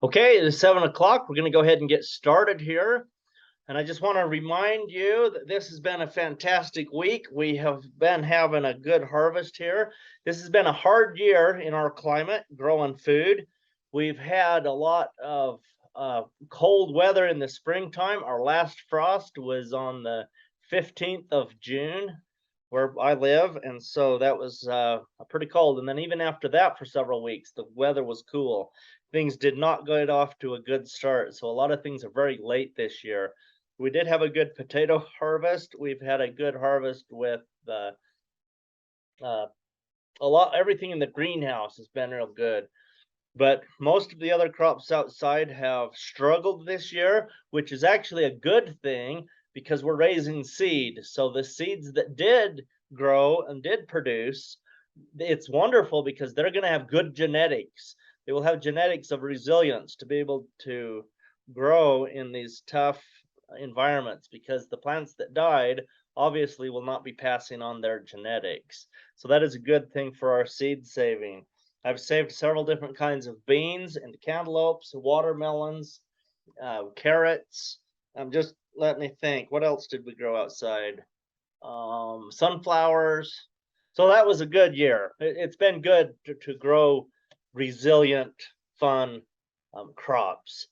Okay, it is 7 o'clock. We're going to go ahead and get started here. And I just want to remind you that this has been a fantastic week. We have been having a good harvest here. This has been a hard year in our climate, growing food. We've had a lot of cold weather in the springtime. Our last frost was on the 15th of June where I live. And so that was pretty cold. And then even after that, for several weeks, the weather was cool. Things did not get off to a good start. So a lot of things are very late this year. We did have a good potato harvest. We've had a good harvest with uh, everything in the greenhouse has been real good. But most of the other crops outside have struggled this year, which is actually a good thing because we're raising seed. So the seeds that did grow and did produce, it's wonderful because they're going to have good genetics. They will have genetics of resilience to be able to grow in these tough environments, because the plants that died obviously will not be passing on their genetics. So that is a good thing for our seed saving. I've saved several different kinds of beans and cantaloupes, watermelons, carrots. Just let me think. What else did we grow outside? Sunflowers. So that was a good year. It's been good to grow resilient, fun crops.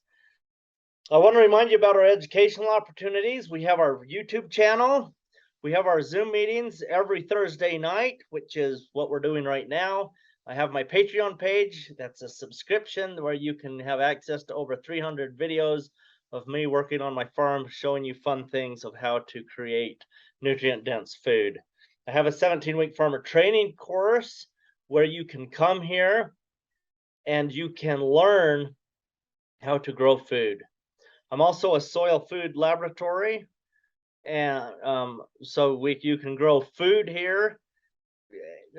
I want to remind you about our educational opportunities. We have our YouTube channel. We have our Zoom meetings every Thursday night, which is what we're doing right now. I have my Patreon page. That's a subscription where you can have access to over 300 videos of me working on my farm, showing you fun things of how to create nutrient-dense food. I have a 17-week farmer training course where you can come here and you can learn how to grow food. I'm also a soil food laboratory, and so you can grow food here.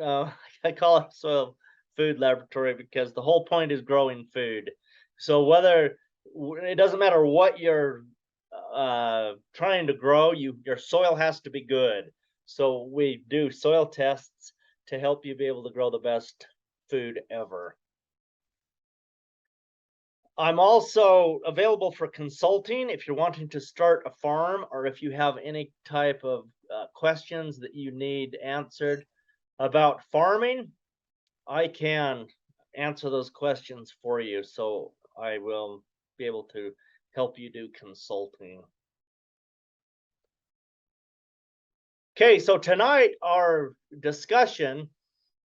I call it soil food laboratory because the whole point is growing food. So it doesn't matter what you're trying to grow, your soil has to be good. So we do soil tests to help you be able to grow the best food ever. I'm also available for consulting if you're wanting to start a farm, or if you have any type of questions that you need answered about farming. I can answer those questions for you, so I will be able to help you do consulting. Okay, so tonight our discussion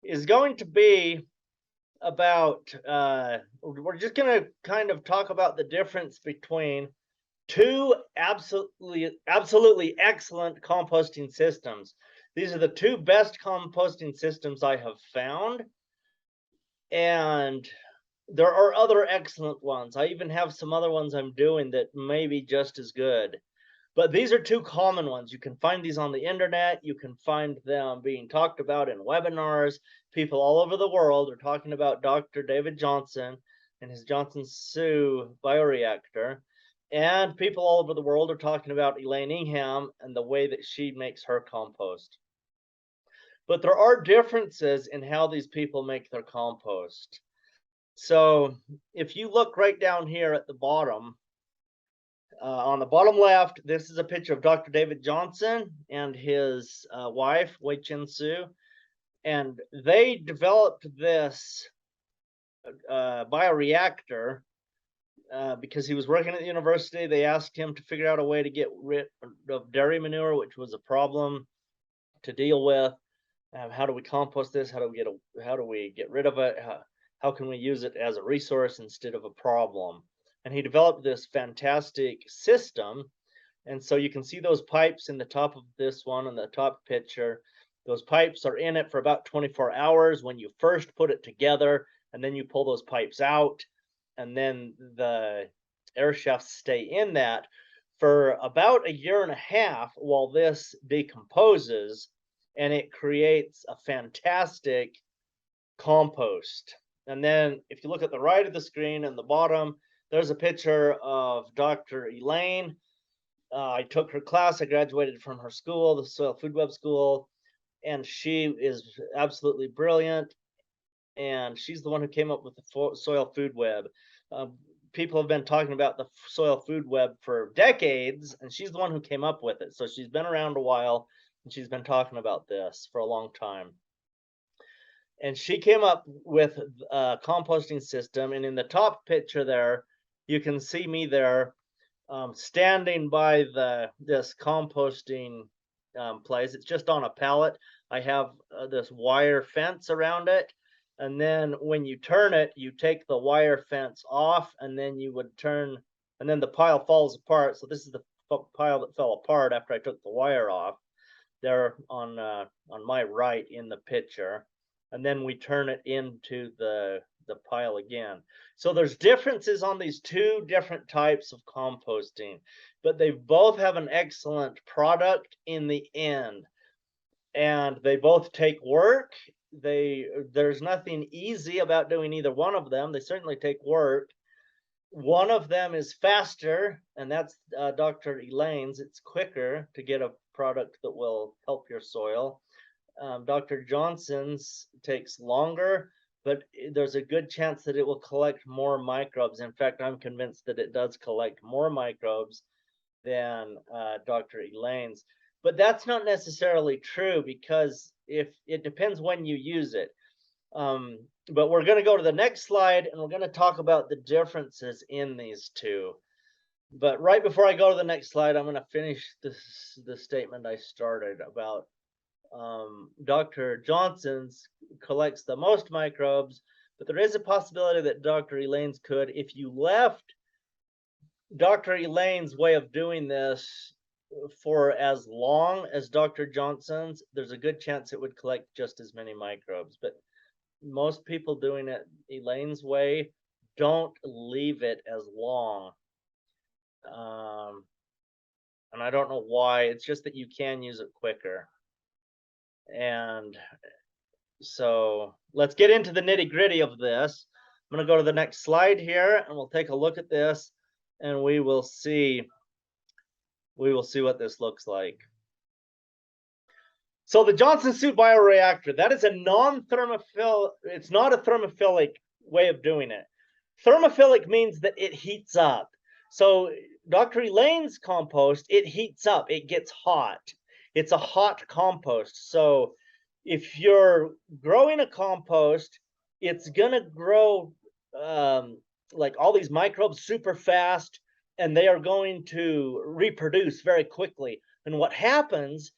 is going to be about we're just going to kind of talk about the difference between two absolutely excellent composting systems. These are the two best composting systems I have found, and there are other excellent ones. I even have some other ones I'm doing that may be just as good. But these are two common ones. You can find these on the internet. You can find them being talked about in webinars. People all over the world are talking about Dr. David Johnson and his Johnson Sioux bioreactor. And people all over the world are talking about Elaine Ingham and the way that she makes her compost. But there are differences in how these people make their compost. So if you look right down here at the bottom, on the bottom left, this is a picture of Dr. David Johnson and his wife, Wei Chin Su. And they developed this bioreactor because he was working at the university. They asked him to figure out a way to get rid of dairy manure, which was a problem to deal with. How do we compost this? How do we get rid of it? How can we use it as a resource instead of a problem? And he developed this fantastic system. And so you can see those pipes in the top of this one, in the top picture. Those pipes are in it for about 24 hours when you first put it together, and then you pull those pipes out, and then the air shafts stay in that for about a year and a half while this decomposes, and it creates a fantastic compost. And then if you look at the right of the screen and the bottom, there's a picture of Dr. Elaine. I took her class. I graduated from her school, the Soil Food Web School, and she is absolutely brilliant. And she's the one who came up with the Soil Food Web. people have been talking about the soil food web for decades, and she's the one who came up with it. So she's been around a while, and she's been talking about this for a long time. And she came up with a composting system. And in the top picture there, you can see me there standing by this composting place. It's just on a pallet. I have this wire fence around it. And then when you turn it, you take the wire fence off, and then you would turn, and then the pile falls apart. So this is the pile that fell apart after I took the wire off there on my right in the picture. And then we turn it into the pile again. So there's differences on these two different types of composting, but they both have an excellent product in the end. And they both take work. There's nothing easy about doing either one of them. They certainly take work. One of them is faster, and that's Dr. Elaine's. It's quicker to get a product that will help your soil. Dr. Johnson's takes longer, but there's a good chance that it will collect more microbes. In fact, I'm convinced that it does collect more microbes than Dr. Elaine's. But that's not necessarily true, because if it depends when you use it. But we're going to go to the next slide, and we're going to talk about the differences in these two. But right before I go to the next slide, I'm going to finish the statement I started about Dr. Johnson's collects the most microbes, but there is a possibility that Dr. Elaine's could. If you left Dr. Elaine's way of doing this for as long as Dr. Johnson's, there's a good chance it would collect just as many microbes. But most people doing it Elaine's way don't leave it as long. And I don't know why. It's just that you can use it quicker. And so let's get into the nitty-gritty of this. I'm going to go to the next slide here, and we'll take a look at this, and we will see what this looks like. So the Johnson Suit bioreactor, that is a non-thermophilic, it's not a thermophilic way of doing it. Thermophilic means that it heats up. So Dr. Elaine's compost, it heats up, it gets hot. It's a hot compost. So if you're growing a compost, it's gonna grow like all these microbes super fast, and they are going to reproduce very quickly. And what happens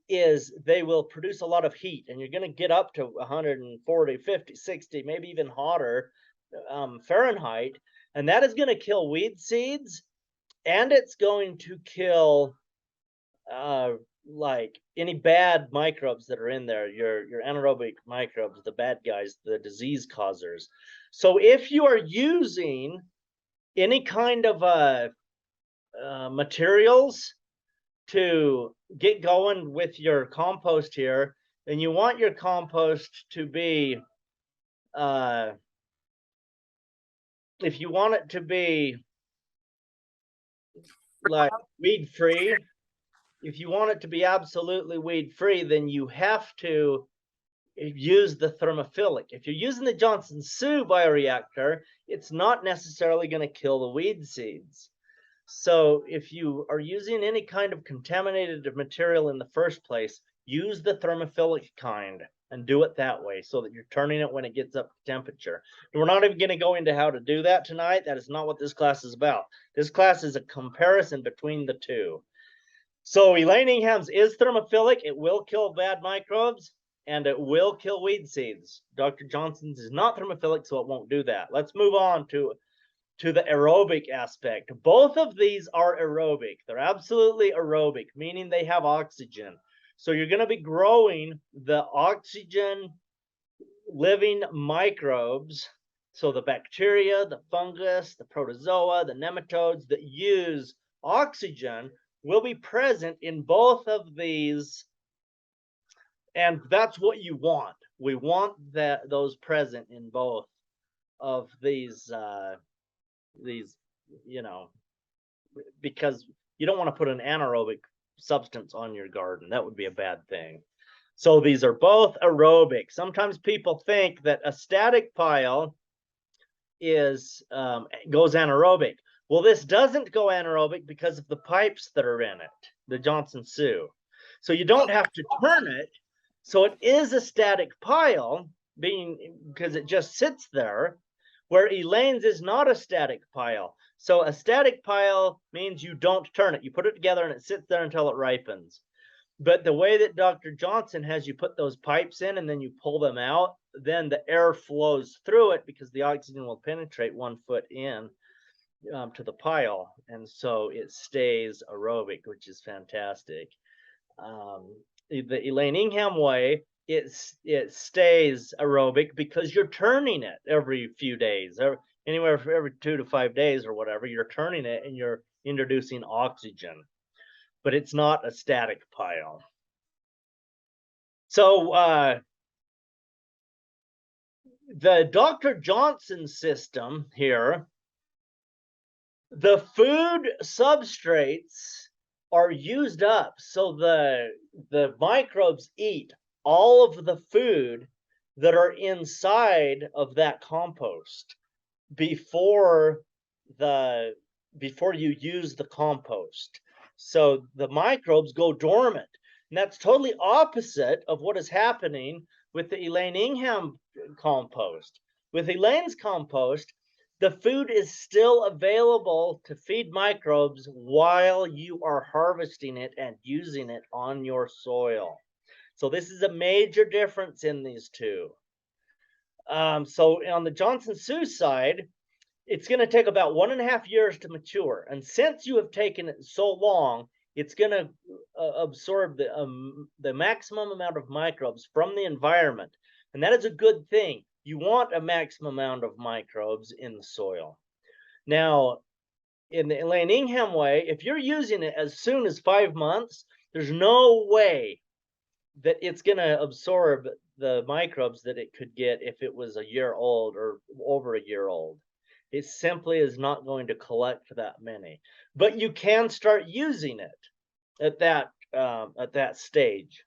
is they will produce a lot of heat, and you're going to get up to 140, 50, 60, maybe even hotter Fahrenheit. And that is going to kill weed seeds, and it's going to kill like any bad microbes that are in there, your anaerobic microbes, the bad guys, the disease causers. So if you are using any kind of materials to get going with your compost here, and you want your compost to be if you want it to be like weed free, if you want it to be absolutely weed free, then you have to use the thermophilic. If you're using the Johnson Sioux bioreactor, it's not necessarily going to kill the weed seeds. So if you are using any kind of contaminated material in the first place, use the thermophilic kind and do it that way, so that you're turning it when it gets up to temperature. And we're not even going to go into how to do that tonight. That is not what this class is about. This class is a comparison between the two. So Elaine Ingham's is thermophilic. It will kill bad microbes, and it will kill weed seeds. Dr. Johnson's is not thermophilic, so it won't do that. Let's move on to the aerobic aspect. Both of these are aerobic. They're absolutely aerobic, meaning they have oxygen. So you're going to be growing the oxygen living microbes. So the bacteria, the fungus, the protozoa, the nematodes that use oxygen will be present in both of these. And that's what you want. We want those present in both of these, you know, because you don't want to put an anaerobic substance on your garden. That would be a bad thing. So these are both aerobic. Sometimes people think that a static pile goes anaerobic. Well, this doesn't go anaerobic because of the pipes that are in it, the Johnson Sioux. So you don't have to turn it. So it is a static pile, because it just sits there, where Elaine's is not a static pile. So a static pile means you don't turn it. You put it together and it sits there until it ripens. But the way that Dr. Johnson has you put those pipes in and then you pull them out, then the air flows through it because the oxygen will penetrate 1 foot in to the pile. And so it stays aerobic, which is fantastic. The Elaine Ingham way, it stays aerobic because you're turning it every few days, anywhere for every 2 to 5 days or whatever. You're turning it and you're introducing oxygen, but it's not a static pile. So the Dr. Johnson system here, the food substrates are used up. So the microbes eat all of the food that are inside of that compost before you use the compost. So the microbes go dormant. And that's totally opposite of what is happening with the Elaine Ingham compost. With Elaine's compost, the food is still available to feed microbes while you are harvesting it and using it on your soil. So this is a major difference in these two. So on the Johnson Sioux side, it's going to take about 1.5 years to mature. And since you have taken it so long, it's going to absorb the maximum amount of microbes from the environment. And that is a good thing. You want a maximum amount of microbes in the soil. Now, in the Elaine Ingham way, if you're using it as soon as 5 months, there's no way that it's going to absorb the microbes that it could get if it was a year old or over a year old. It simply is not going to collect that many. But you can start using it at that stage.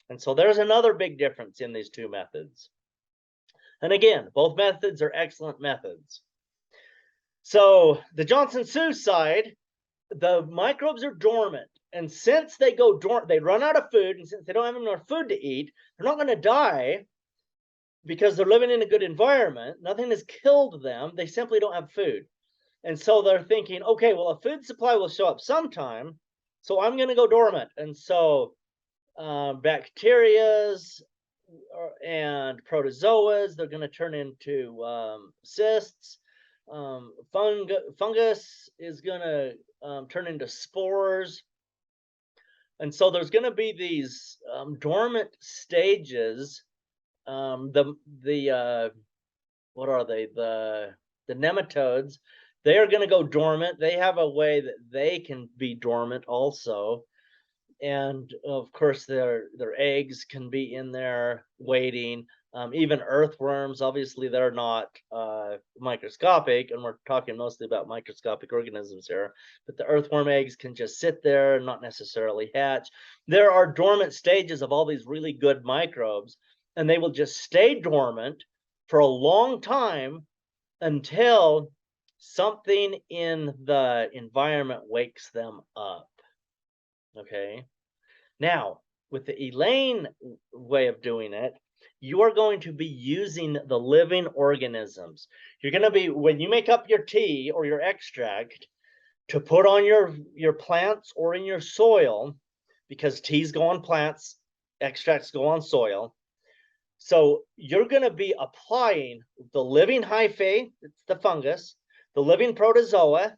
And so there's another big difference in these two methods. And again, both methods are excellent methods. So the Johnson Sioux side, the microbes are dormant. And since they go dormant, they run out of food. And since they don't have enough food to eat, they're not going to die because they're living in a good environment. Nothing has killed them. They simply don't have food. And so they're thinking, okay, well, a food supply will show up sometime. So I'm going to go dormant. And so bacterias and protozoas, they're going to turn into cysts. Fungus is going to turn into spores. And so there's going to be these dormant stages. What are they? The nematodes, they are going to go dormant. They have a way that they can be dormant also. And of course, their eggs can be in there waiting. Even earthworms, obviously, they're not microscopic, and we're talking mostly about microscopic organisms here. But the earthworm eggs can just sit there and not necessarily hatch. There are dormant stages of all these really good microbes, and they will just stay dormant for a long time until something in the environment wakes them up. Okay. Now, with the Elaine way of doing it, you are going to be using the living organisms. You're going to be, when you make up your tea or your extract, to put on your plants or in your soil, because teas go on plants, extracts go on soil. So you're going to be applying the living hyphae, it's the fungus, the living protozoa,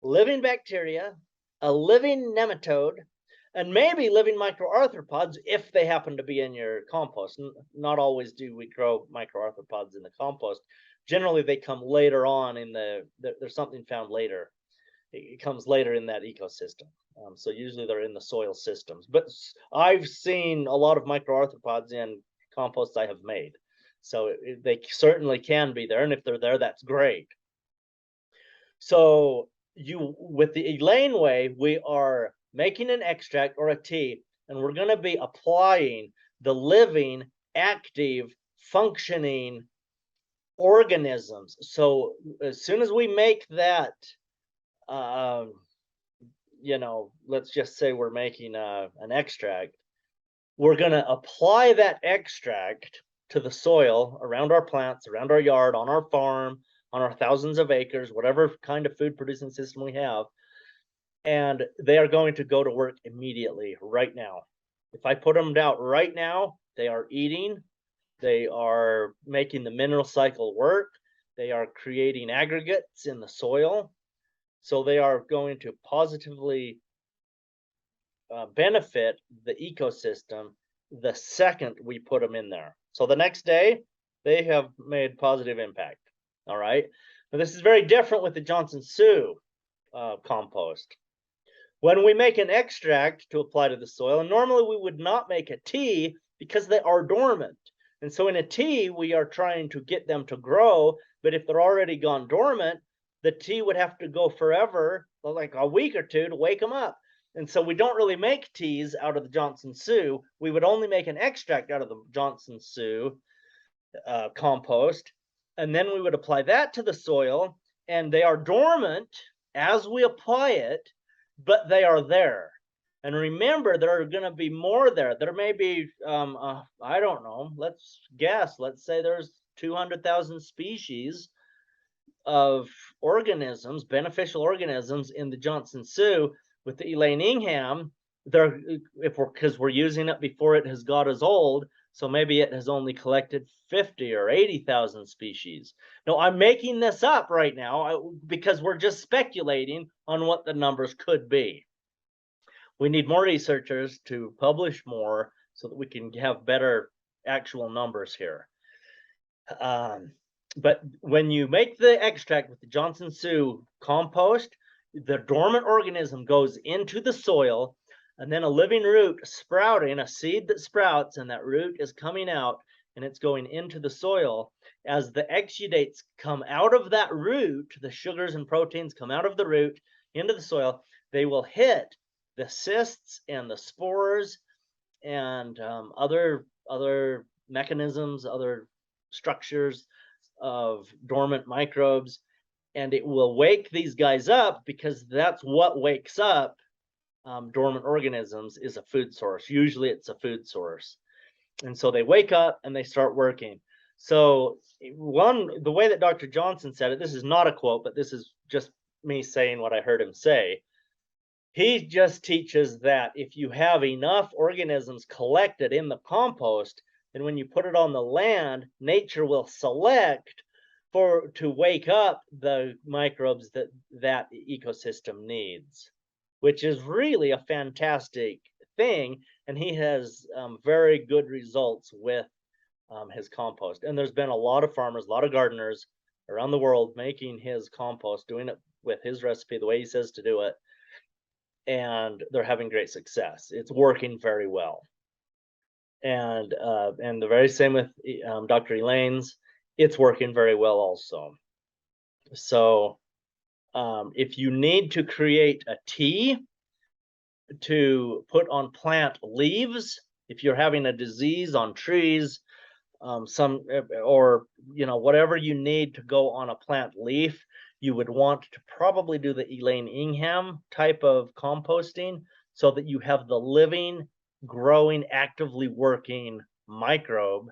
living bacteria, a living nematode, and maybe living microarthropods if they happen to be in your compost. Not always do we grow microarthropods in the compost. Generally, they come later on there's something found later. It comes later in that ecosystem. So usually they're in the soil systems. But I've seen a lot of microarthropods in composts I have made. So they certainly can be there. And if they're there, that's great. So with the Elaine way, we are making an extract or a tea, and we're going to be applying the living, active, functioning organisms. So as soon as we make that, um, let's just say we're making an extract, we're going to apply that extract to the soil around our plants, around our yard, on our farm, on our thousands of acres, whatever kind of food producing system we have. And they are going to go to work immediately, right now. If I put them out right now, they are eating, they are making the mineral cycle work, they are creating aggregates in the soil. So they are going to positively benefit the ecosystem the second we put them in there. So the next day, they have made positive impact. All right. Now, this is very different with the Johnson Sioux compost. When we make an extract to apply to the soil, and normally we would not make a tea because they are dormant. And so in a tea, we are trying to get them to grow. But if they're already gone dormant, the tea would have to go forever, like a week or two, to wake them up. And so we don't really make teas out of the Johnson Sioux. We would only make an extract out of the Johnson Sioux compost. And then we would apply that to the soil. And they are dormant as we apply it, but they are there. And remember, there are going to be more there. There may be, I don't know, let's guess. Let's say there's 200,000 species of organisms, beneficial organisms in the Johnson Sioux. With the Elaine Ingham, because we're using it before it has got as old, so maybe it has only collected 50 or 80,000 species. Now, I'm making this up right now because we're just speculating on what the numbers could be. We need more researchers to publish more so that we can have better actual numbers here. But when you make the extract with the Johnson Sioux compost, the dormant organism goes into the soil, and then a living root sprouting, a seed that sprouts, and that root is coming out and it's going into the soil. As the exudates come out of that root, the sugars and proteins come out of the root into the soil, they will hit the cysts and the spores and other mechanisms, other structures of dormant microbes, and it will wake these guys up, because that's what wakes up dormant organisms, is a food source. Usually it's a food source. And so they wake up and they start working. So the way that Dr. Johnson said it, this is not a quote, but this is just me saying what I heard him say. He just teaches that if you have enough organisms collected in the compost, then when you put it on the land, nature will select to wake up the microbes that ecosystem needs, which is really a fantastic thing. And he has very good results with his compost. And there's been a lot of farmers, a lot of gardeners around the world making his compost, doing it with his recipe, the way he says to do it. And they're having great success. It's working very well. And the very same with Dr. Elaine's, it's working very well also. So if you need to create a tea to put on plant leaves, if you're having a disease on trees, or whatever you need to go on a plant leaf, you would want to probably do the Elaine Ingham type of composting, so that you have the living, growing, actively working microbe,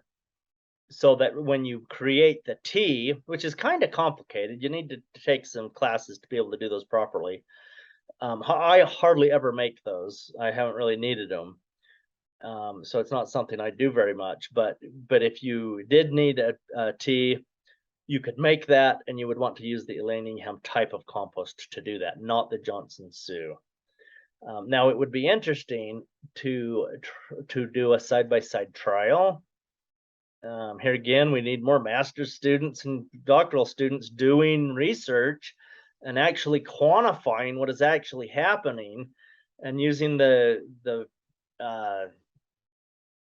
so that when you create the tea, which is kind of complicated, you need to take some classes to be able to do those properly. I hardly ever make those. I haven't really needed them. So it's not something I do very much, but if you did need a tea, you could make that, and you would want to use the Elaine Ingham type of compost to do that, not the Johnson Sioux. Now, it would be interesting to do a side-by-side trial. Here again, we need more master's students and doctoral students doing research and actually quantifying what is actually happening, and using the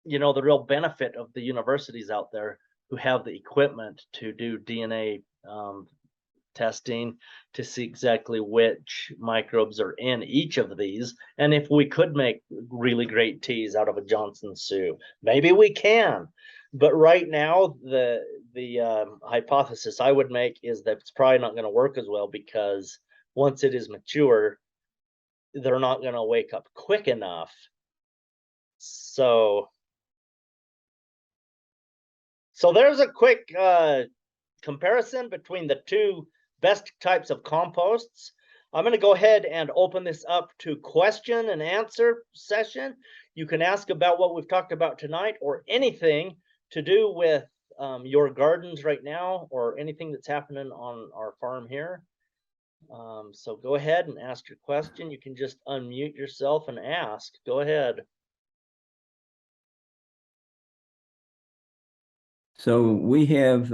real benefit of the universities out there who have the equipment to do DNA testing to see exactly which microbes are in each of these, and if we could make really great teas out of a Johnson Sioux. Maybe we can. But right now, the hypothesis I would make is that it's probably not going to work as well, because once it is mature, they're not going to wake up quick enough. So there's a quick comparison between the two best types of composts. I'm going to go ahead and open this up to question and answer session. You can ask about what we've talked about tonight, or anything to do with your gardens right now, or anything that's happening on our farm here. So go ahead and ask your question. You can just unmute yourself and ask. Go ahead. So we have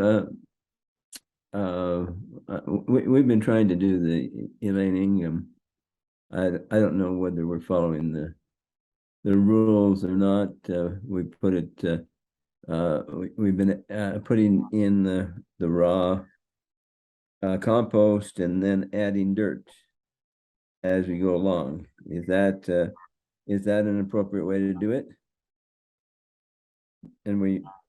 we've been trying to do the Elaning. I don't know whether we're following the rules or not. We put it. We've been putting in the raw compost and then adding dirt as we go along. Is that an appropriate way to do it? And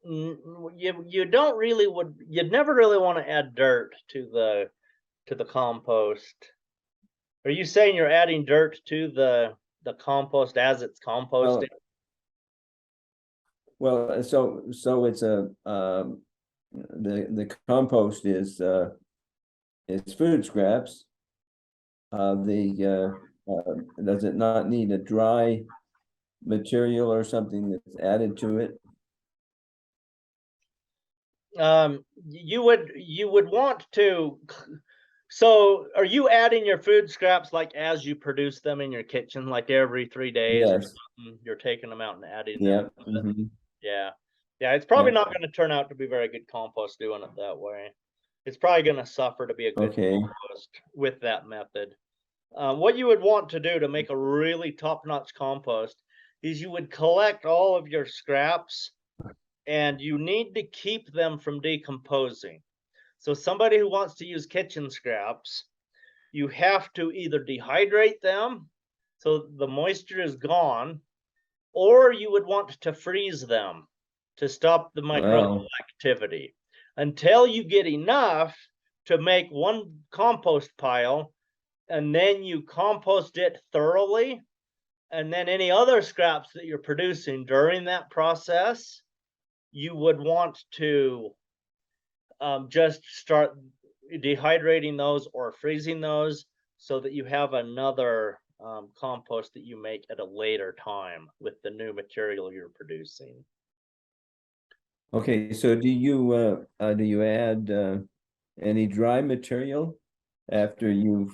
you don't really you'd never really want to add dirt to the compost. Are you saying you're adding dirt to the compost as it's composting? Well, so it's a the compost is food scraps. Does it not need a dry material or something that's added to it? You would want to. So are you adding your food scraps like as you produce them in your kitchen, like every 3 days? Yes. Or something? You're taking them out and adding them. Mm-hmm. Yeah. It's probably not going to turn out to be very good compost doing it that way. It's probably going to suffer to be a good compost with that method. What you would want to do to make a really top-notch compost is you would collect all of your scraps, and you need to keep them from decomposing. So somebody who wants to use kitchen scraps, you have to either dehydrate them so the moisture is gone, or you would want to freeze them to stop the microbial activity until you get enough to make one compost pile, and then you compost it thoroughly. And then any other scraps that you're producing during that process, you would want to just start dehydrating those or freezing those, so that you have another compost that you make at a later time with the new material you're producing. Okay, so do you add any dry material after you've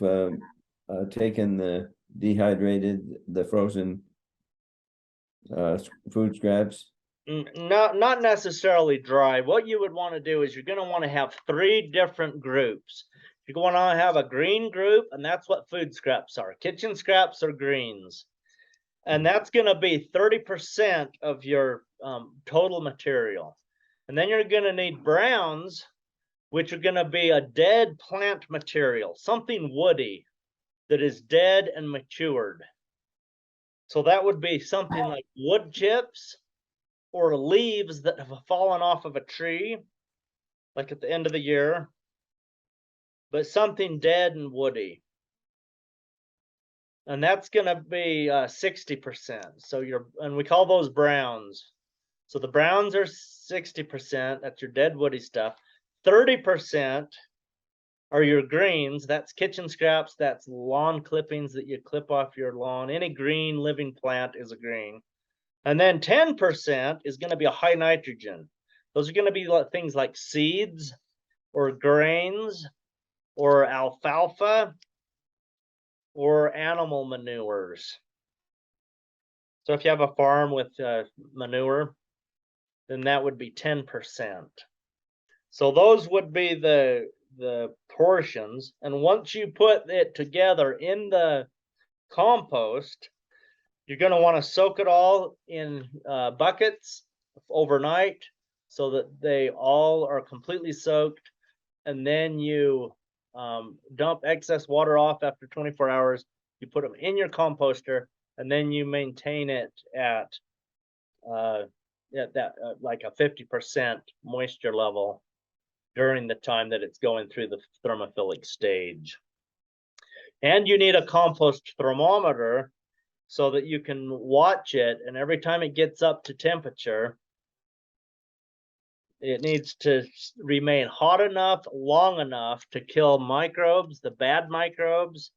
taken the frozen food scraps? Not necessarily dry. What you would want to do is you're going to want to have 3 different groups. You're going to have a green group, and that's what food scraps are. Kitchen scraps are greens. And that's going to be 30% of your total material. And then you're going to need browns, which are going to be a dead plant material, something woody that is dead and matured. So that would be something like wood chips or leaves that have fallen off of a tree, like at the end of the year, but something dead and woody. And that's going to be 60%. So and we call those browns. So the browns are 60%. That's your dead woody stuff. 30% are your greens. That's kitchen scraps. That's lawn clippings that you clip off your lawn. Any green living plant is a green. And then 10% is going to be a high nitrogen. Those are going to be things like seeds or grains or alfalfa or animal manures. So if you have a farm with manure, then that would be 10%. So those would be the portions. And once you put it together in the compost, you're going to want to soak it all in buckets overnight so that they all are completely soaked. And then you dump excess water off after 24 hours. You put them in your composter, and then you maintain it at at that like a 50% moisture level during the time that it's going through the thermophilic stage. And you need a compost thermometer so that you can watch it, and every time it gets up to temperature, it needs to remain hot enough, long enough to kill microbes, the bad microbes,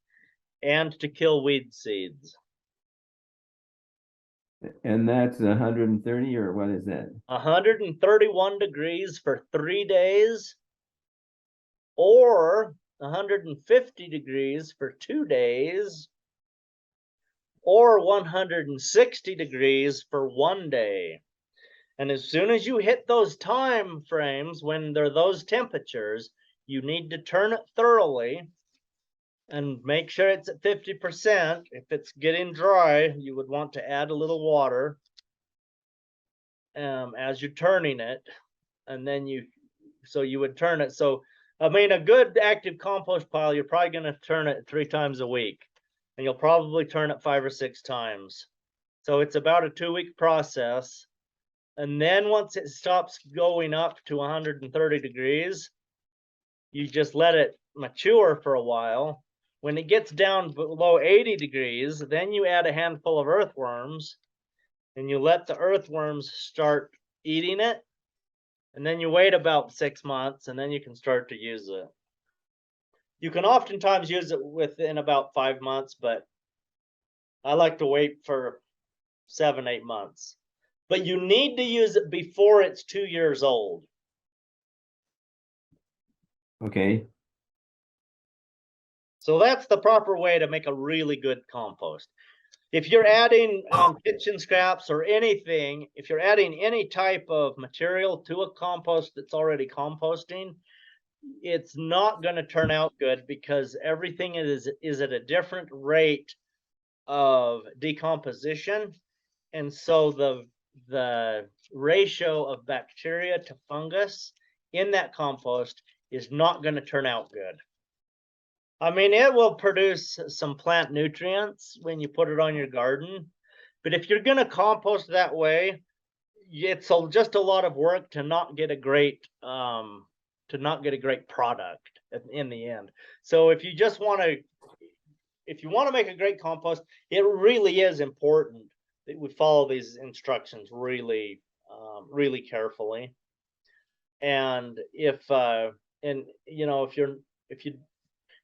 and to kill weed seeds. And that's 130, or what is that? 131 degrees for 3 days, or 150 degrees for 2 days, or 160 degrees for 1 day. And as soon as you hit those time frames when they're those temperatures, you need to turn it thoroughly and make sure it's at 50%. If it's getting dry, you would want to add a little water as you're turning it. And then you would turn it. So, I mean, a good active compost pile, you're probably going to turn it 3 times a week. And you'll probably turn it 5 or 6 times. So it's about a 2-week process. And then once it stops going up to 130 degrees, you just let it mature for a while. When it gets down below 80 degrees, then you add a handful of earthworms and you let the earthworms start eating it. And then you wait about 6 months and then you can start to use it. You can oftentimes use it within about 5 months, but I like to wait for 7, 8 months. But you need to use it before it's 2 years old. Okay. So that's the proper way to make a really good compost. If you're adding kitchen scraps or anything, if you're adding any type of material to a compost that's already composting, it's not going to turn out good because everything is at a different rate of decomposition. And so the ratio of bacteria to fungus in that compost is not going to turn out good. I mean, it will produce some plant nutrients when you put it on your garden, but if you're going to compost that way, it's just a lot of work to not get a great product in the end. So if you just want to make a great compost, it really is important that we follow these instructions really carefully. And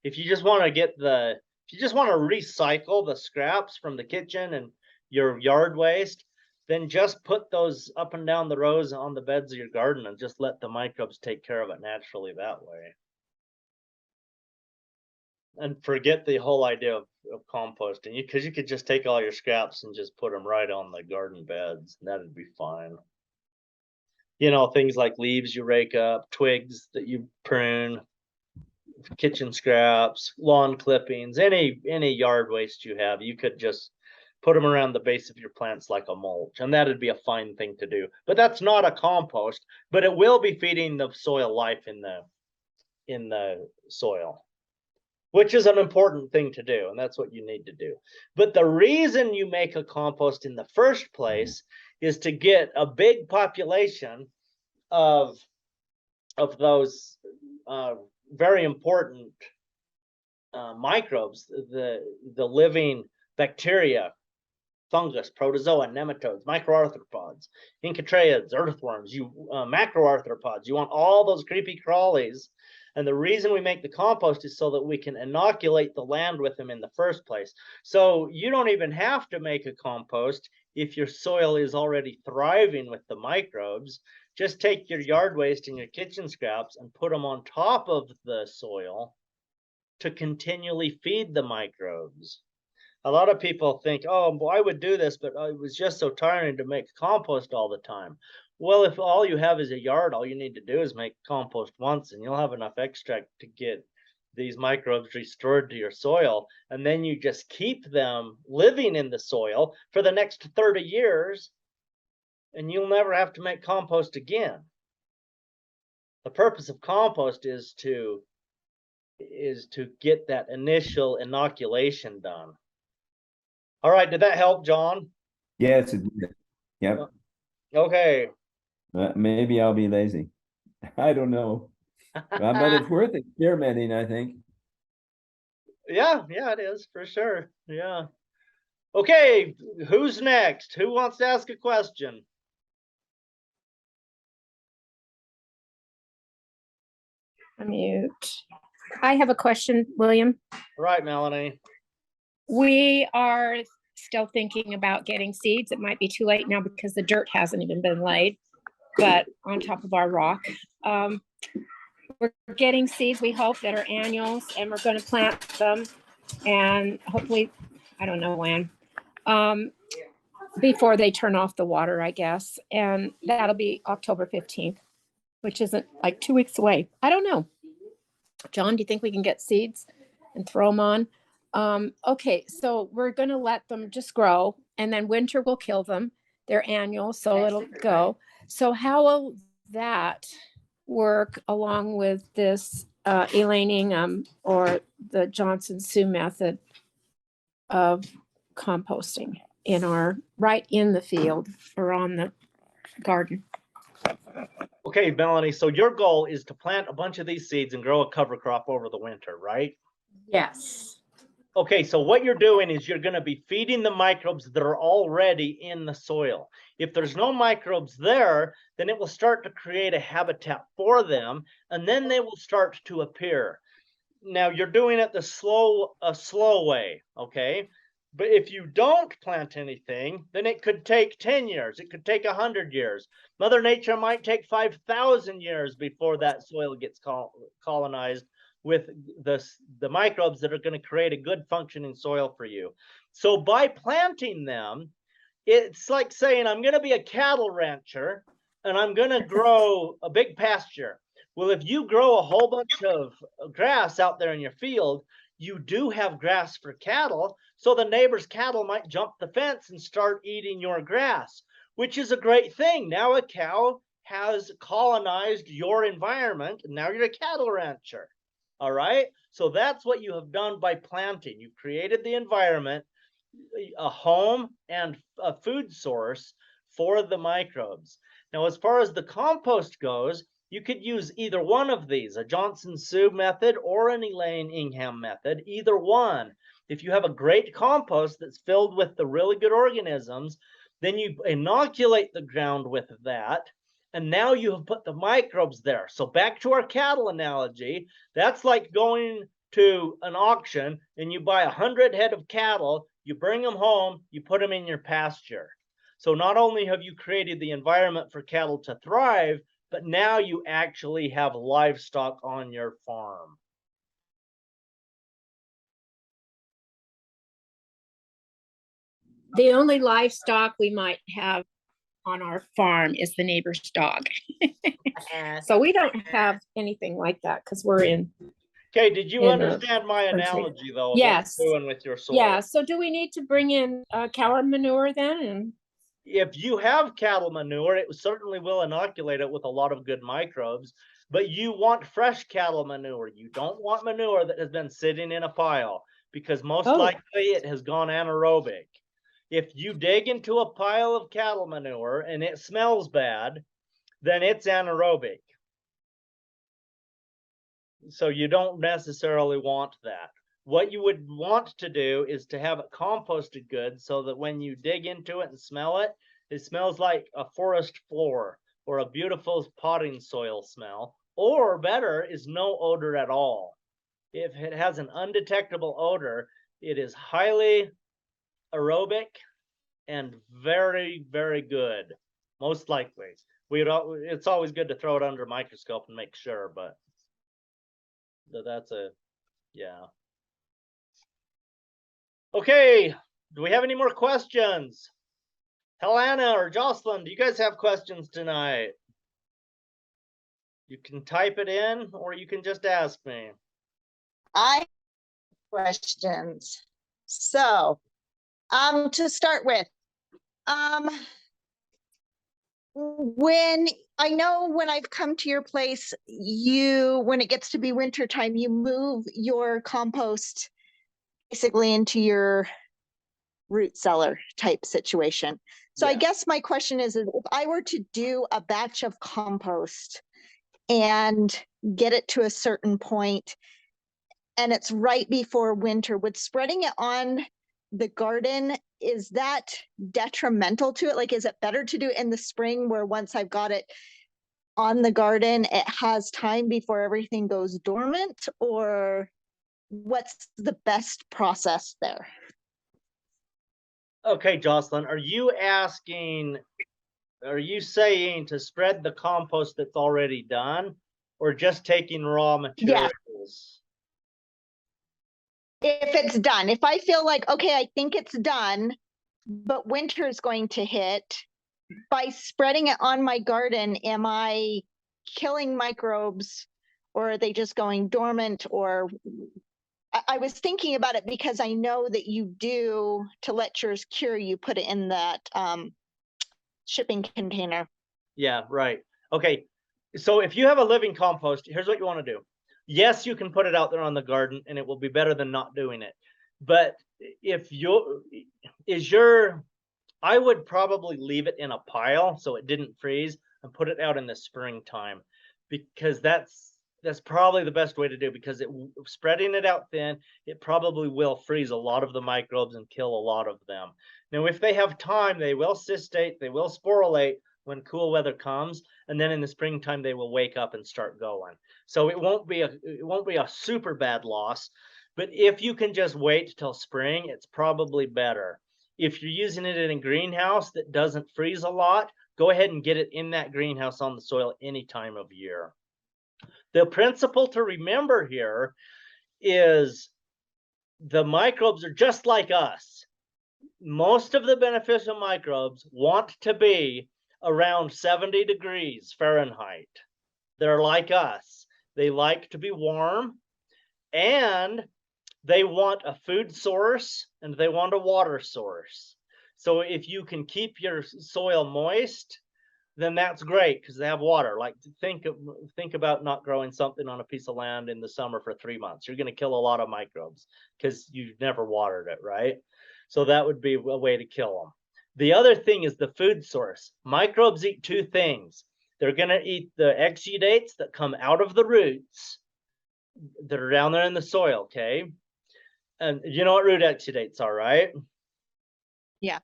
if you just want to recycle the scraps from the kitchen and your yard waste, then just put those up and down the rows on the beds of your garden and just let the microbes take care of it naturally that way. And forget the whole idea of composting, because you could just take all your scraps and just put them right on the garden beds, and that'd be fine. Things like leaves you rake up, twigs that you prune, kitchen scraps, lawn clippings, any yard waste you have, you could just put them around the base of your plants like a mulch, and that'd be a fine thing to do. But that's not a compost, but it will be feeding the soil life in the soil, which is an important thing to do, and that's what you need to do. But the reason you make a compost in the first place is to get a big population of those very important microbes, the living bacteria, fungus, protozoa, nematodes, microarthropods, encotriids, earthworms, macroarthropods. You want all those creepy crawlies. And the reason we make the compost is so that we can inoculate the land with them in the first place. So you don't even have to make a compost if your soil is already thriving with the microbes. Just take your yard waste and your kitchen scraps and put them on top of the soil to continually feed the microbes. A lot of people think, oh, boy, I would do this, but it was just so tiring to make compost all the time. Well, if all you have is a yard, all you need to do is make compost once, and you'll have enough extract to get these microbes restored to your soil. And then you just keep them living in the soil for the next 30 years, and you'll never have to make compost again. The purpose of compost is to get that initial inoculation done. All right, did that help, John? Yes, it did. Yep. Okay. Maybe I'll be lazy. I don't know. But it's worth experimenting, I think. Yeah, yeah, it is for sure. Yeah. Okay, who's next? Who wants to ask a question? Mute. I have a question, William. Right, Melanie. We are still thinking about getting seeds. It might be too late now because the dirt hasn't even been laid, but on top of our rock. We're getting seeds, we hope, that are annuals, and we're going to plant them. And hopefully, I don't know when, before they turn off the water, I guess. And that'll be October 15th, which isn't like 2 weeks away. I don't know. John, do you think we can get seeds and throw them on? Okay, so we're going to let them just grow, and then winter will kill them. They're annual, so it'll go. So how will that work along with this elaining or the Johnson-Su method of composting right in the field or on the garden? Okay, Melanie, so your goal is to plant a bunch of these seeds and grow a cover crop over the winter, right? Yes. Okay, so what you're doing is you're going to be feeding the microbes that are already in the soil. If there's no microbes there, then it will start to create a habitat for them, and then they will start to appear. Now you're doing it a slow way, okay? But if you don't plant anything, then it could take 10 years. It could take 100 years. Mother Nature might take 5,000 years before that soil gets colonized with the microbes that are going to create a good functioning soil for you. So by planting them, it's like saying, I'm going to be a cattle rancher and I'm going to grow a big pasture. Well, if you grow a whole bunch of grass out there in your field, you do have grass for cattle. So the neighbor's cattle might jump the fence and start eating your grass, which is a great thing. Now a cow has colonized your environment, and now you're a cattle rancher. All right. So that's what you have done by planting. You've created the environment, a home, and a food source for the microbes. Now, as far as the compost goes, you could use either one of these, a Johnson-Su method or an Elaine Ingham method, either one. If you have a great compost that's filled with the really good organisms, then you inoculate the ground with that, and now you have put the microbes there. So back to our cattle analogy, that's like going to an auction and you buy 100 head of cattle, you bring them home, you put them in your pasture. So not only have you created the environment for cattle to thrive, but now you actually have livestock on your farm. The only livestock we might have on our farm is the neighbor's dog. So we don't have anything like that because we're in. Okay, did you understand my analogy though? Yes. What you're doing with your soil? Yeah. So do we need to bring in cow manure then? And if you have cattle manure, it certainly will inoculate it with a lot of good microbes, but you want fresh cattle manure. You don't want manure that has been sitting in a pile, because most likely it has gone anaerobic. If you dig into a pile of cattle manure and it smells bad, then it's anaerobic. So you don't necessarily want that. What you would want to do is to have it composted good so that when you dig into it and smell it, it smells like a forest floor or a beautiful potting soil smell, or better is no odor at all. If it has an undetectable odor, it is highly aerobic and very, very good, most likely. It's always good to throw it under a microscope and make sure, but that's yeah. Okay, do we have any more questions? Helena or Jocelyn, do you guys have questions tonight? You can type it in or you can just ask me. I have questions. So, to start with, when I've come to your place, when it gets to be winter time, you move your compost basically into your root cellar type situation. So I Yeah. guess my question is if I were to do a batch of compost and get it to a certain point and it's right before winter, would spreading it on the garden, is that detrimental to it? Like, is it better to do it in the spring where once I've got it on the garden, it has time before everything goes dormant, or what's the best process there? Okay, Jocelyn, are you saying to spread the compost that's already done, or just taking raw materials? If it's done, if I feel like, okay, I think it's done, but winter is going to hit, by spreading it on my garden, am I killing microbes, or are they just going dormant? Or I was thinking about it because I know that you do, to let yours cure, you put it in that shipping container. Yeah, right. Okay. So if you have a living compost, here's what you want to do. Yes, you can put it out there on the garden and it will be better than not doing it. But if I would probably leave it in a pile so it didn't freeze and put it out in the springtime, because that's probably the best way to do, because spreading it out thin, it probably will freeze a lot of the microbes and kill a lot of them. Now, if they have time, they will cystate, they will sporulate when cool weather comes, and then in the springtime they will wake up and start going. So it won't be a super bad loss, but if you can just wait till spring, it's probably better. If you're using it in a greenhouse that doesn't freeze a lot, go ahead and get it in that greenhouse on the soil any time of year. The principle to remember here is the microbes are just like us. Most of the beneficial microbes want to be around 70 degrees Fahrenheit. They're like us. They like to be warm, and they want a food source, and they want a water source. So if you can keep your soil moist, then that's great, because they have water. Like, think about not growing something on a piece of land in the summer for 3 months. You're going to kill a lot of microbes because you've never watered it, right? So that would be a way to kill them. The other thing is the food source. Microbes eat two things. They're going to eat the exudates that come out of the roots that are down there in the soil, okay? And you know what root exudates are, right? Yeah.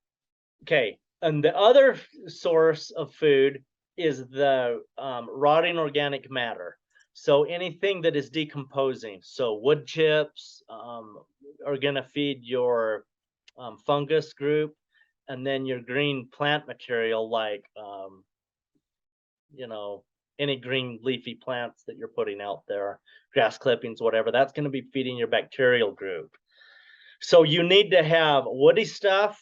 Okay. And the other source of food is the rotting organic matter. So anything that is decomposing. So wood chips are going to feed your fungus group, and then your green plant material, like any green leafy plants that you're putting out there, grass clippings, whatever, that's going to be feeding your bacterial group. So you need to have woody stuff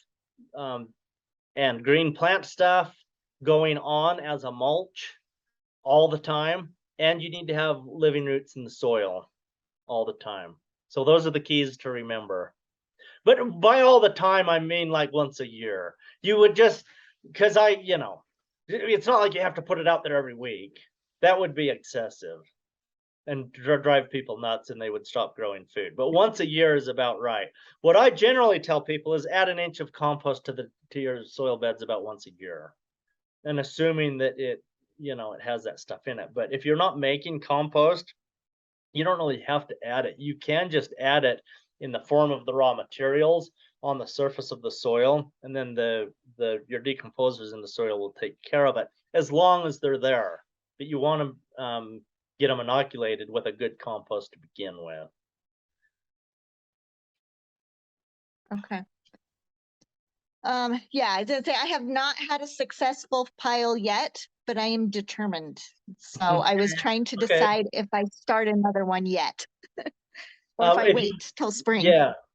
and green plant stuff going on as a mulch all the time, and you need to have living roots in the soil all the time. So those are the keys to remember. But by all the time, I mean like once a year. You would just, because it's not like you have to put it out there every week. That would be excessive and drive people nuts, and they would stop growing food. But once a year is about right. What I generally tell people is add an inch of compost to your soil beds about once a year, and assuming that it has that stuff in it. But if you're not making compost, you don't really have to add it. You can just add it in the form of the raw materials on the surface of the soil, and then your decomposers in the soil will take care of it as long as they're there. But you want to get them inoculated with a good compost to begin with. Okay. Yeah, I did say I have not had a successful pile yet, but I am determined. So I was trying to Okay. decide if I start another one yet, or if I wait till spring.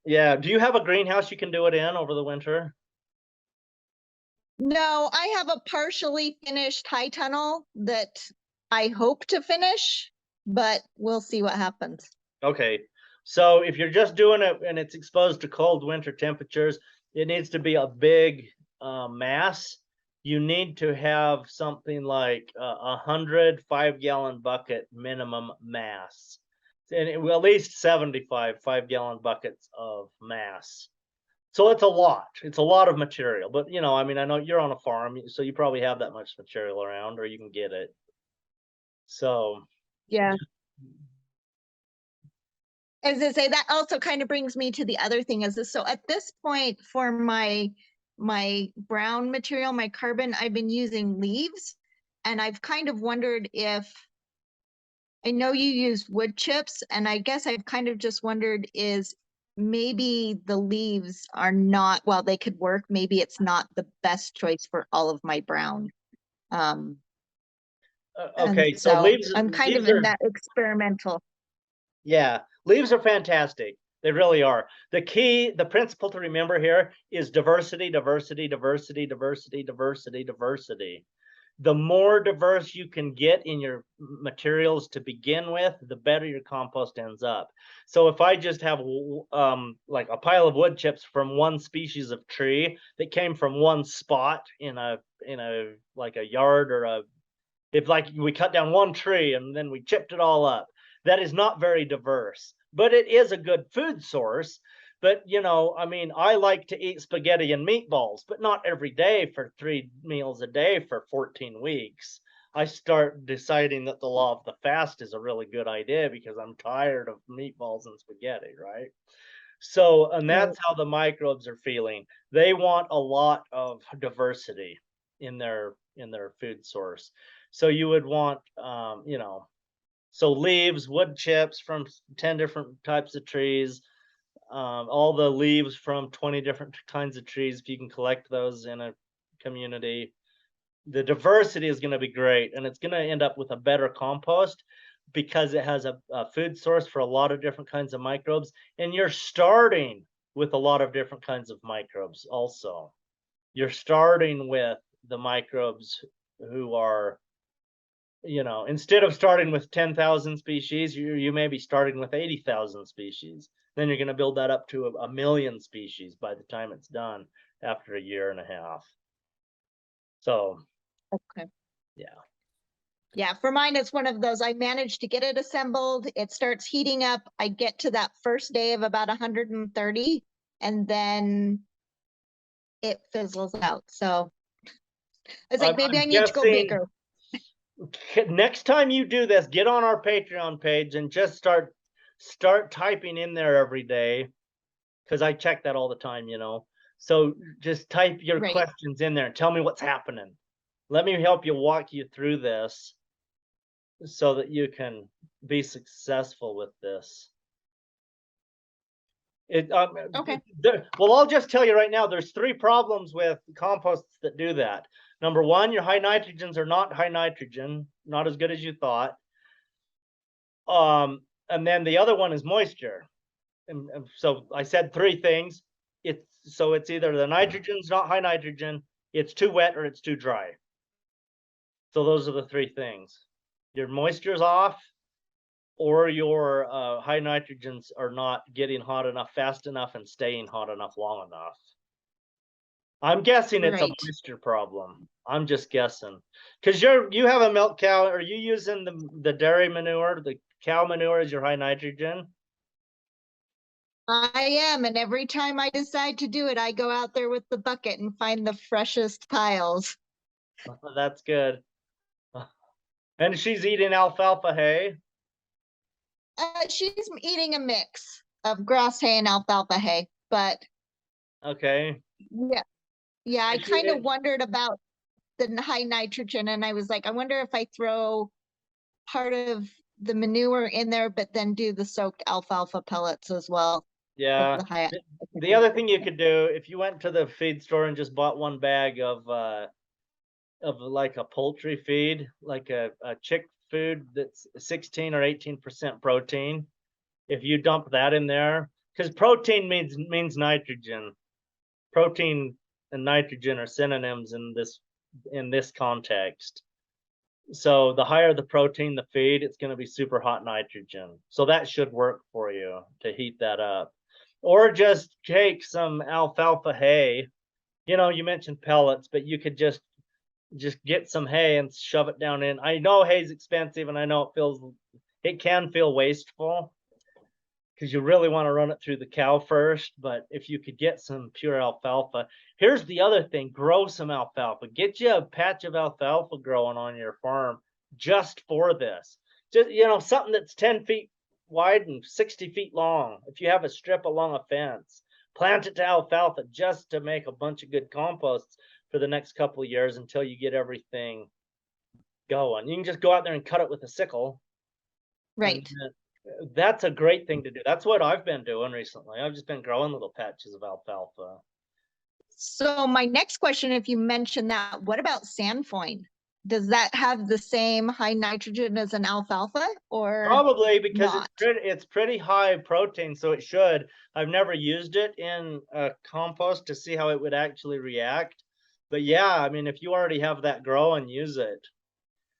Yeah. Do you have a greenhouse you can do it in over the winter? No, I have a partially finished high tunnel that I hope to finish, but we'll see what happens. Okay. So if you're just doing it and it's exposed to cold winter temperatures, it needs to be a big mass. You need to have something like 100 5-gallon bucket minimum mass, and at least 75 5-gallon buckets of mass. So it's a lot. It's a lot of material. But you know, I mean, I know you're on a farm, so you probably have that much material around, or you can get it. So Yeah. As I say, that also kind of brings me to the other thing is this. So at this point for my brown material, my carbon, I've been using leaves, and I've kind of wondered if, I know you use wood chips, and I guess I've kind of just wondered is maybe the leaves are not, well, they could work. Maybe it's not the best choice for all of my brown. okay, And so so I'm kind of leaves in are, that experimental. yeah, leaves are fantastic. They really are. The key, the principle to remember here is diversity, diversity, diversity, diversity, diversity, diversity. The more diverse you can get in your materials to begin with, the better your compost ends up. So if I just have like a pile of wood chips from one species of tree that came from one spot in a like a yard, or a, if like we cut down one tree and then we chipped it all up, that is not very diverse, but it is a good food source. But you know, I mean, I like to eat spaghetti and meatballs, but not every day for 3 meals a day for 14 weeks. I start deciding that the law of the fast is a really good idea because I'm tired of meatballs and spaghetti, right? So, and Right. that's how the microbes are feeling. They want a lot of diversity in their food source. So you would want, you know, so leaves, wood chips from 10 different types of trees, all the leaves from 20 different kinds of trees, if you can collect those in a community. The diversity is going to be great, and it's going to end up with a better compost because it has a food source for a lot of different kinds of microbes, and you're starting with a lot of different kinds of microbes also. You're starting with the microbes who are, you know, instead of starting with 10,000 species, you may be starting with 80,000 species. Then you're going to build that up to a million species by the time it's done after a year and a half. So, Okay. yeah. Yeah, for mine, it's one of those, I managed to get it assembled. It starts heating up. I get to that first day of about 130, and then it fizzles out. So it's like, maybe I'm I need to go guessing bigger. next time you do this, get on our Patreon page and just start typing in there every day, because I check that all the time, you know. So just type your Right. questions in there and tell me what's happening. Let me help you walk you through this so that you can be successful with this. Okay. Well, I'll just tell you right now, there's 3 problems with composts that do that. Number 1, your high nitrogens are not high nitrogen, not as good as you thought. And then the other one is moisture. And so I said 3 things. It's either the nitrogen's not high nitrogen, it's too wet, or it's too dry. So those are the 3 things. Your moisture's off, or your high nitrogens are not getting hot enough, fast enough, and staying hot enough long enough. I'm guessing it's a Right. moisture problem. I'm just guessing. Because you have a milk cow. Are you using the dairy manure, the cow manure, as your high nitrogen? I am. And every time I decide to do it, I go out there with the bucket and find the freshest piles. That's good. And she's eating alfalfa hay. She's eating a mix of grass hay and alfalfa hay, but Okay. yeah, yeah, I And she, kind of wondered about the high nitrogen, and I was like, I wonder if I throw part of the manure in there, but then do the soaked alfalfa pellets as well. yeah. The high. The other thing you could do, if you went to the feed store and just bought 1 bag of like a poultry feed, like a chick food that's 16 or 18% protein, if you dump that in there, because protein means nitrogen. Protein and nitrogen are synonyms in this context. So the higher the protein the feed, it's going to be super hot nitrogen. So that should work for you to heat that up. Or just take some alfalfa hay. You know, you mentioned pellets, but you could just get some hay and shove it down in. I know hay's expensive, and I know it can feel wasteful. because you really want to run it through the cow first. But if you could get some pure alfalfa, here's the other thing: grow some alfalfa. Get you a patch of alfalfa growing on your farm just for this. Just, you know, something that's 10 feet wide and 60 feet long. If you have a strip along a fence, plant it to alfalfa just to make a bunch of good composts for the next couple of years until you get everything going. You can just go out there and cut it with a sickle. Right. That's a great thing to do. That's what I've been doing recently. I've just been growing little patches of alfalfa. So my next question, if you mentioned that, what about sandfoin? Does that have the same high nitrogen as an alfalfa, or Probably because not? it's pretty high protein, so it should. I've never used it in a compost to see how it would actually react. But yeah, I mean, if you already have that growing, use it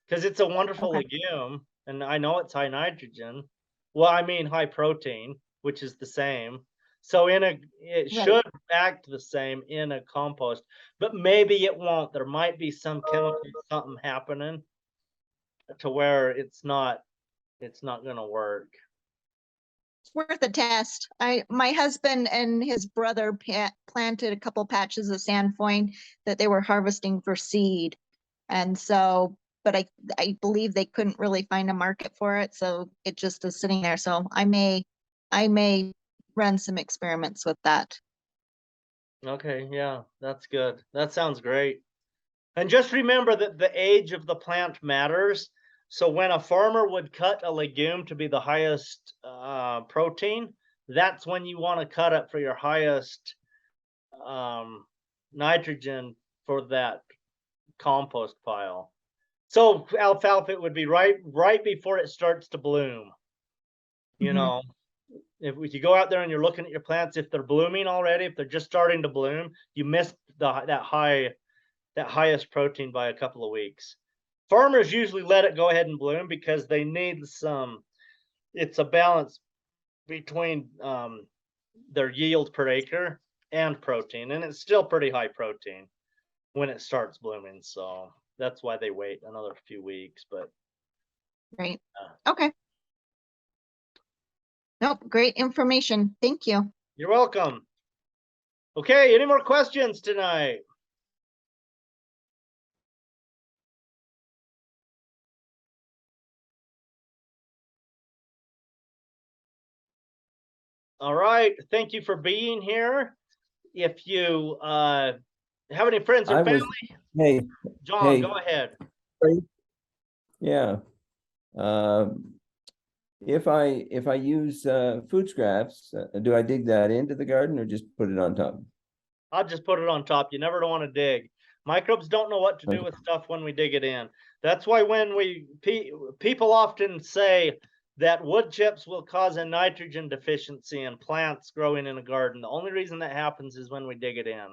because it's a wonderful Okay. legume, and I know it's high nitrogen. Well, I mean high protein, which is the same. So it Right. should act the same in a compost, but maybe it won't. There might be some chemical something happening to where it's not going to work. It's worth a test. My husband and his brother planted a couple patches of sandfoin that they were harvesting for seed. And so, but I believe they couldn't really find a market for it, so it just is sitting there. So I may run some experiments with that. Okay, yeah, that's good. That sounds great. And just remember that the age of the plant matters. So when a farmer would cut a legume to be the highest protein, that's when you want to cut it for your highest nitrogen for that compost pile. So alfalfa, it would be right before it starts to bloom. You Mhm. know, if you go out there and you're looking at your plants, if they're blooming already, if they're just starting to bloom, you missed that highest protein by a couple of weeks. Farmers usually let it go ahead and bloom because they need it's a balance between their yield per acre and protein, and it's still pretty high protein when it starts blooming. So that's why they wait another few weeks. But Right. Okay. Nope. Great information. Thank you. you're welcome. Okay, any more questions tonight? All right, thank you for being here. If you have any friends or family, hey, John, hey. go ahead. Yeah. If I use food scraps, do I dig that into the garden or just put it on top? I'll just put it on top. You never want to dig. Microbes don't know what to do Okay. with stuff when we dig it in. That's why when people often say that wood chips will cause a nitrogen deficiency in plants growing in a garden. The only reason that happens is when we dig it in.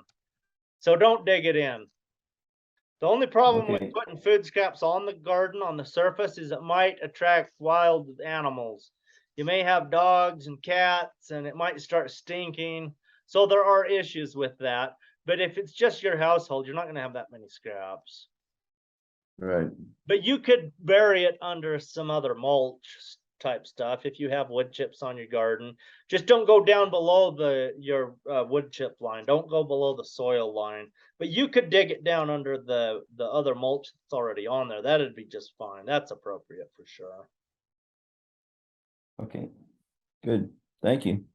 So don't dig it in. The only problem with Okay. putting food scraps on the garden on the surface is it might attract wild animals. You may have dogs and cats, and it might start stinking. So there are issues with that. But if it's just your household, you're not going to have that many scraps. Right. But you could bury it under some other mulch type stuff if you have wood chips on your garden. Just don't go down below your wood chip line. Don't go below the soil line. But you could dig it down under the other mulch that's already on there. That'd be just fine. That's appropriate for sure. Okay. Good. Thank you.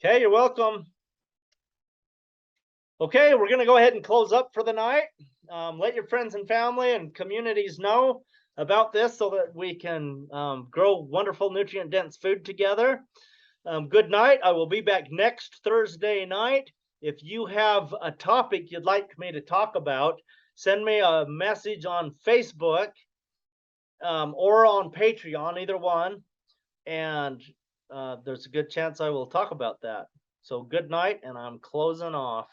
Okay, you're welcome. Okay, we're going to go ahead and close up for the night. Let your friends and family and communities know about this so that we can grow wonderful nutrient-dense food together. Good night. I will be back next Thursday night. If you have a topic you'd like me to talk about, send me a message on Facebook or on Patreon, either one. And there's a good chance I will talk about that. So good night, and I'm closing off.